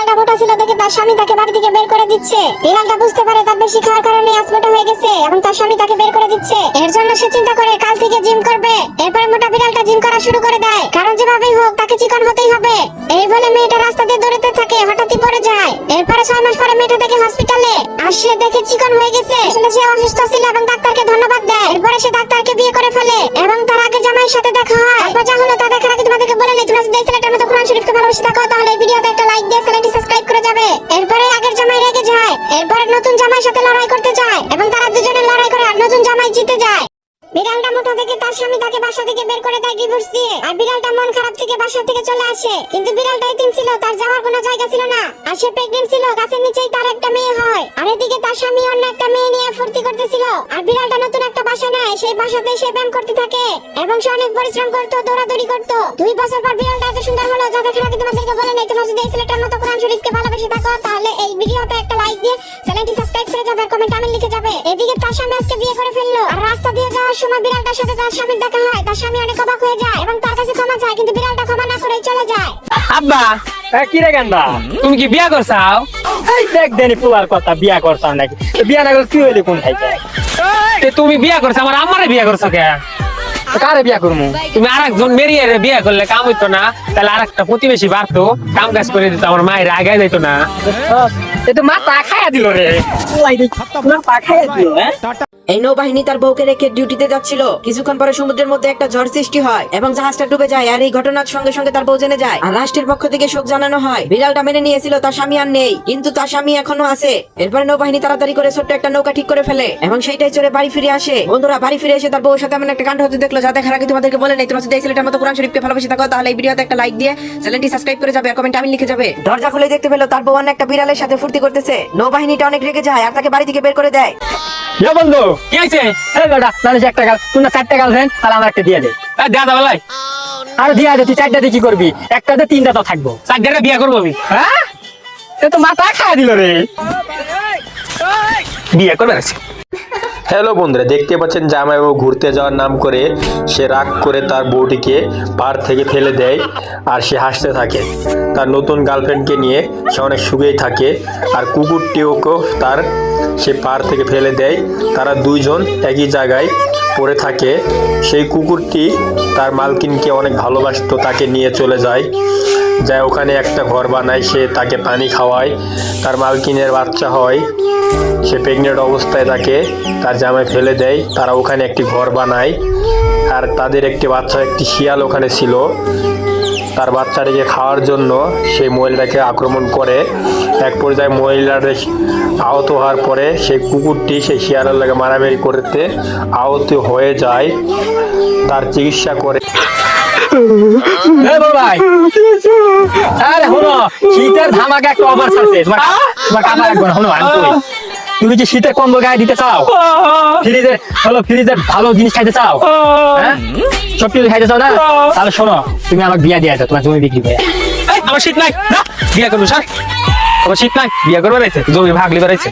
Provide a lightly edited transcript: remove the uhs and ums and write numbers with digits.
বিড়ালটা মোটা ছিল দেখে তার স্বামী তাকে বাড়ি থেকে বের করে দিচ্ছে। বিড়ালটা বুঝতে পারে তার বেশি খাওয়ার কারণে আজ মোটা হয়ে গেছে এবং তার স্বামী তাকে বের করে দিচ্ছে। এর জন্য সে চিন্তা করে কাল থেকে জিম করবে। এরপরে মোটা বিড়ালটা জিম করা শুরু করে দেয়, কারণ যেভাবেই হোক তাকে চিকন হতেই হবে। এই বলে মেয়েটা রাস্তা দিয়ে দৌড়াতে থাকে, হঠাৎই পড়ে যায়। এরপরে 6 মাস পরে মেয়েটা দেখে হসপিটালে আর সে দেখে চিকন হয়ে গেছে। আসলে সে অসুস্থ ছিল এবং ডাক্তারকে ধন্যবাদ দেয়। এরপরে সে ডাক্তারকে বিয়ে করে ফেলে এবং তার আগের জামাইয়ের সাথে দেখা হয়। তারপর যা হলো তা দেখার আগে তোমাদেরকে বলে নেই, তোমরা যদি এই ছেলেটার মতো কোরআন শরীফকে ভালোবেসে থাকো তাহলে এই ভিডিওতে একটা লাইক দিয়ে চ্যানেলটি সাবস্ক্রাইব করে যাবে। এরপরে আগের জামাই রেগে যায়, এরপরে নতুন জামাইয়ের সাথে লড়াই করতে যায় এবং তারা দুজনে লড়াই করে আর নতুন জামাই জিতে যায়। বিড়ালটা মোটা থেকে তার স্বামী তাকে বাসা থেকে বের করে দেয় ডিভোর্স দিয়ে। আর বিড়ালটা মন খারাপ থেকে বাসা থেকে চলে আসে, কিন্তু বিড়ালটা এতিম ছিল, তার যাওয়ার কোনো জায়গা ছিল না। আর সে প্রেগন্যান্ট ছিল, গাছের নিচেই তার একটা মেয়ে হয়। আর এদিকে তার স্বামী অন্য একটা মেয়ে নিয়ে ফুর্তি করতেছিল। আর বিড়ালটা নতুন একটা বাসা নেয়, সেই বাসাতে সে ব্যায়াম করতে থাকে এবং সে অনেক পরিশ্রম করতো, দৌড়াদৌড়ি করতো। 2 বছর পর বিড়ালটা এত সুন্দর হলো যা দেখার আগে তোমাদেরকে বলে নেই, তোমরা যদি এই ছেলেটার মতো কোরআন শরীফকে ভালোবেসে থাকো তাহলে এই ভিডিওতে একটা লাইক দিয়ে চ্যানেলটি সাবস্ক্রাইব করে যাবে আর কমেন্ট আমি লিখে যাবে। এদিকে তার স্বামী আজকে বিয়ে করে ফেললো। আর রাস্তা দিয়ে যাওয়ার সময় বিড়ালটার সাথে তার স্বামীর দেখা হয়। তার স্বামী অনেক অবাক হয়ে যায় এবং তার কাছে ক্ষমা চায়, কিন্তু বিড়ালটা ক্ষমা না করেই চলে যায়। আব্বা কি রে গান্ডা, তুমি কি বিয়া করছাও? এই দেখ দেনি পুলার কথা, বিয়া করছাও নাকি? বিয়া না করলে তুই হইলি কোন খাইছে? তুমি বিয়া করছো, আমার আমারে বিয়া করছো কে? কারে বিয়া করবো? তুমি আরেকজন মেরিয়ে বিয়া করলে কাম হইতো না? তাহলে আরেকটা প্রতিবেশী বাড়তো, কাম কাজ করে দিত, আমার মায়ের আগে যাইত না। এ তো মাথা খাইয়া দিল রে, মাথা খাইয়া দিল। এই নৌবাহিনী তার বউকে রেখে ডিউটিতে যাচ্ছিল। কিছুক্ষণ পরে সমুদ্রের মধ্যে একটা ঝড় সৃষ্টি হয় এবং জাহাজটা ডুবে যায়। আর এই ঘটনার সঙ্গে সঙ্গে তার বউ জেনে যায়। আর রাষ্ট্রের পক্ষ থেকে শোক জানানো হয়। বিড়ালটা মেনে নিয়েছিল, তার স্বামী আর নেই, কিন্তু তার স্বামী এখনো আছে। এরপরে নৌবাহিনী তাড়াতাড়ি করে ছোট্ট একটা নৌকা ঠিক করে ফেলে এবং সেইটাই চড়ে বাড়ি ফিরে আসে। বন্ধুরা বাড়ি ফিরে এসে তার বউর সাথে এমন একটা কাণ্ড হতে দেখলো যা দেখার আগে তোমাদেরকে বলে নেই, তোমরা যদি এই ছেলেটার মতো কোরআন শরীফকে ভালোবেসে থাকো তাহলে এই ভিডিওতে একটা লাইক দিয়ে চ্যানেলটি সাবস্ক্রাইব করে যাবে আর কমেন্ট আমি লিখে যাবে। দরজা খুলে দেখতে পেলো তার বউ অন্য একটা বিড়ালের সাথে ফুর্তি করতেছে। নৌবাহিনীটা অনেক রেগে যায় আর তাকে বাড়ি থেকে বের করে দেয়। বন্ধু কি হয়েছে? এই বেটা, মানুষ একটা গাল, তুই না 4টা গাল দেন, তাহলে আমার একটা দিয়ে দে। দাদা বলাই আর দিয়া দে, তুই 4টা দিয়ে কি করবি? একটাতে 3টা তো থাকবো। চারটা বিয়া করবো আমি। হ্যাঁ, এ তো মাথা খাইয়া দিল রে। বিয়া করবে আছে। হ্যালো বন্ধুরা, দেখতে পাচ্ছেন জামাইবাবু ঘুরতে যাওয়ার নাম করে সে রাগ করে তার বউটিকে পাড় থেকে ফেলে দেয় আর সে হাসতে থাকে। তার নতুন গার্লফ্রেন্ডকে নিয়ে সে অনেক সুখেই থাকে। আর কুকুরটিওকেও সে পাড় থেকে ফেলে দেয়। তারা দুইজন একই জায়গায় পড়ে থাকে। সেই কুকুরটি তার মালকিনকে অনেক ভালোবাসতো, তাকে নিয়ে চলে যায়। ওখানে একটা ঘর বানায়, সে তাকে পানি খাওয়ায়। তার মালকিনের বাচ্চা হয়, সে প্রেগনেন্ট অবস্থায় তাকে তার জামাই ফেলে দেয়। তারা ওখানে একটি ঘর বানায় আর তাদের একটি বাচ্চা, একটি শিয়াল ওখানে ছিল। তার বাচ্চাটিকে খাওয়ার জন্য সেই মহিলাটাকে আক্রমণ করে। এক পর্যায়ে মহিলাটা আহত হওয়ার পরে সেই কুকুরটি সেই শিয়ালের লাগে মারামারি করতে আহত হয়ে যায়। তার চিকিৎসা করে। আরে হলো শীতের ধামাকা একটা অফার ছাড়ছে, তোমার কামা লাগবে না। হলো তুমি কি শীতের কম্বল গায়ে দিতে চাও? ফ্রিজের ভালো জিনিস খাইতে চাও? হ্যাঁ, সব কিছু খাইতে চাও না? তাহলে শোনো, তুমি আমাকে বিয়া দিয়ে দাও, তোমার জমি বিক্রি করে। আমার শীত নাই, বিয়া করবো স্যার। আমার শীত নাই, বিয়া করবে রয়েছে, জমি ভাগ লিবার রয়েছে।